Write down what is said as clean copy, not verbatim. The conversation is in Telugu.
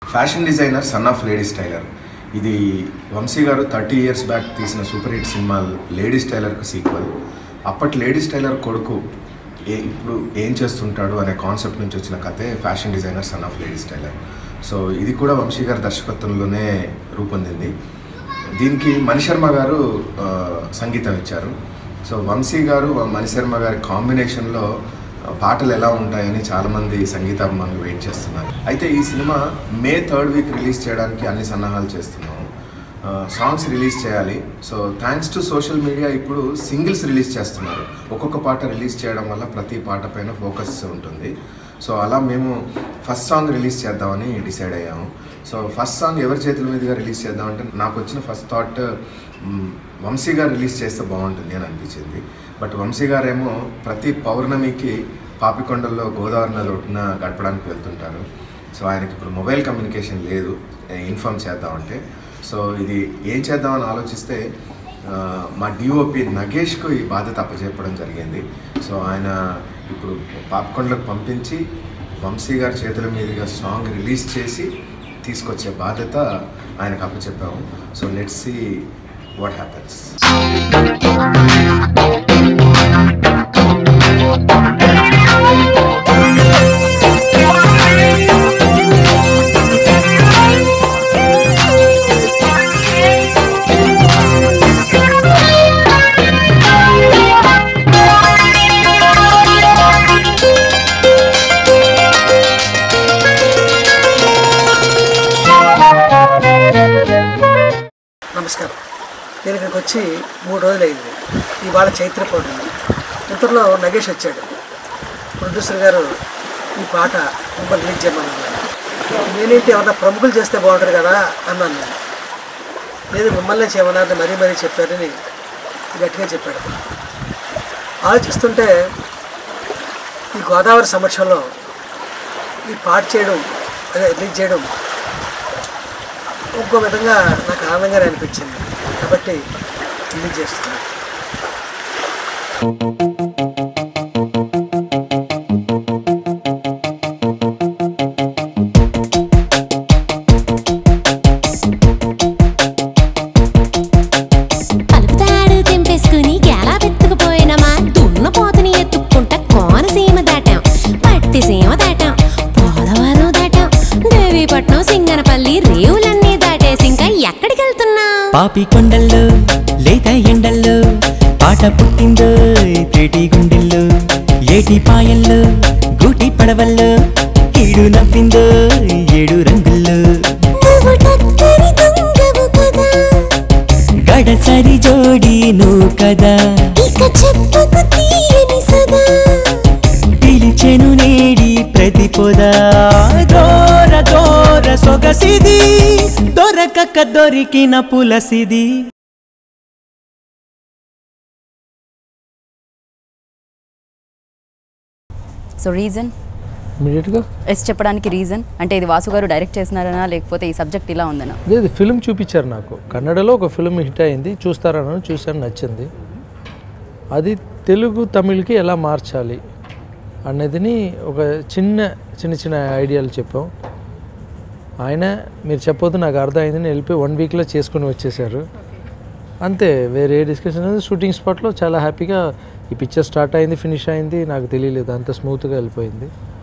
Fashion designer son of lady styler ఇది వంశీ గారు 30 years బ్యాక్ తీసిన సూపర్ హిట్ సినిమా లేడీ స్టైలర్కి సీక్వెల్. అప్పటి లేడీ స్టైలర్ కొడుకు ఇప్పుడు ఏం చేస్తుంటాడు అనే కాన్సెప్ట్ నుంచి వచ్చిన కథే fashion designer son of lady styler. So ఇది కూడా వంశీ గారి దర్శకత్వంలోనే రూపొందింది. దీనికి మణిశర్మ గారు సంగీతం ఇచ్చారు. సో వంశీ గారు మణిశర్మ గారి కాంబినేషన్లో పాటలు ఎలా ఉంటాయని చాలామంది సంగీతాభిమానులు వెయిట్ చేస్తున్నారు. అయితే ఈ cinema May 3rd week release చేయడానికి అన్ని సన్నాహాలు చేస్తున్నాము. సాంగ్స్ రిలీజ్ చేయాలి. So thanks to social media ఇప్పుడు సింగిల్స్ రిలీజ్ చేస్తున్నారు. ఒక్కొక్క పాట రిలీజ్ చేయడం వల్ల ప్రతి పాట పైన ఫోకస్ ఉంటుంది. సో అలా మేము ఫస్ట్ సాంగ్ రిలీజ్ చేద్దామని డిసైడ్ అయ్యాము. సో ఫస్ట్ సాంగ్ ఎవరి చేతుల మీదుగా రిలీజ్ చేద్దామంటే నాకు వచ్చిన ఫస్ట్ థాట్ వంశీ గారు రిలీజ్ చేస్తే బాగుంటుంది అని అనిపించింది. బట్ వంశీ గారేమో ప్రతి పౌర్ణమికి పాపికొండల్లో గోదావరి నది ఒడ్డున గడపడానికి వెళ్తుంటారు. సో ఆయనకి ఇప్పుడు మొబైల్ కమ్యూనికేషన్ లేదు ఇన్ఫార్మ్ చేద్దామంటే. సో ఇది ఏం చేద్దామని ఆలోచిస్తే మా డిఓపి నగేష్కు ఈ బాధ్యత అప్పచెప్పడం జరిగింది. సో ఆయన ఇప్పుడు పాపికొండలకు పంపించి వంశీ గారి చేతుల మీదుగా సాంగ్ రిలీజ్ చేసి తీసుకొచ్చే బాధ్యత ఆయనకు అప్పచెప్పాము. So let's see what happens. నమస్కారం. నేను ఇక్కడికి వచ్చి 3 రోజులు అయింది. ఇవాళ చైత్ర పౌర్ణమి. ఇంతలో నగేష్ వచ్చాడు. ప్రొడ్యూసర్ గారు ఈ పాట ముందు రిలీజ్ చేయమన్నారు. నేనేంటి ఏమన్నా ప్రముఖులు చేస్తే బాగుంటుంది కదా అన్నాను. నేను లేదు మిమ్మల్నే చేయమన్నారని మరీ చెప్పారని గట్టిగా చెప్పాడు. ఆలోచిస్తుంటే ఈ గోదావరి సమక్షంలో ఈ పాట చేయడం అదే రిలీజ్ చేయడం ఇంకో విధంగా నాకు ఆనందంగానే అనిపించింది. కాబట్టి రిలీజ్ చేస్తున్నాను. పలుపుతాడు తెంపేసుకుని గేలా వెతుకుపోయినమా దున్నపోతని ఎత్తుక్కుంటా కోనసీమ దాటాం, పట్టిసీమ దాటాం, పోలవరం దాటాం, దేవీపట్నం, సింగనపల్లి, రేవులన్నీ దాటేసి ఇంకా ఎక్కడికి వెళ్తున్నా? పాపికొండల్లో లేత ఎండల్లో పాట పుట్టిందో తేటి గుండెల్లో, ఏటి పాయల్లో గూటి పడవల్లో ఈడు నవ్విందో 7 రంగుల్లో. గడసరి జోడి నువ్వు కదా ఇక చెప్పకు తీయని సదా, పిలిచెను నేడి ప్రతి పొదా. దోర దోర సొగసిది దొరకక దొరికిన పులసిది. సో రీజన్ ఇమీడియట్గా ఎస్ చెప్పడానికి రీజన్ అంటే ఇది వాసు గారు డైరెక్ట్ చేస్తున్నారనా లేకపోతే ఈ సబ్జెక్ట్ ఇలా ఉందనా? లేదు, ఫిల్మ్ చూపించారు నాకు. కన్నడలో ఒక ఫిల్మ్ హిట్ అయింది, చూస్తారని చూశాను, నచ్చింది. అది తెలుగు తమిళ్కి ఎలా మార్చాలి అన్నదిని ఒక చిన్న ఐడియాలు చెప్పాం. ఆయన మీరు చెప్పొద్దు నాకు అర్థమైందని వెళ్ళిపోయి 1 వీక్లో చేసుకుని వచ్చేసారు. అంతే, వేరే డిస్కషన్. షూటింగ్ స్పాట్లో చాలా హ్యాపీగా ఈ పిక్చర్ స్టార్ట్ అయింది, ఫినిష్ అయింది, నాకు తెలియలేదు, అంత స్మూత్గా వెళ్ళిపోయింది.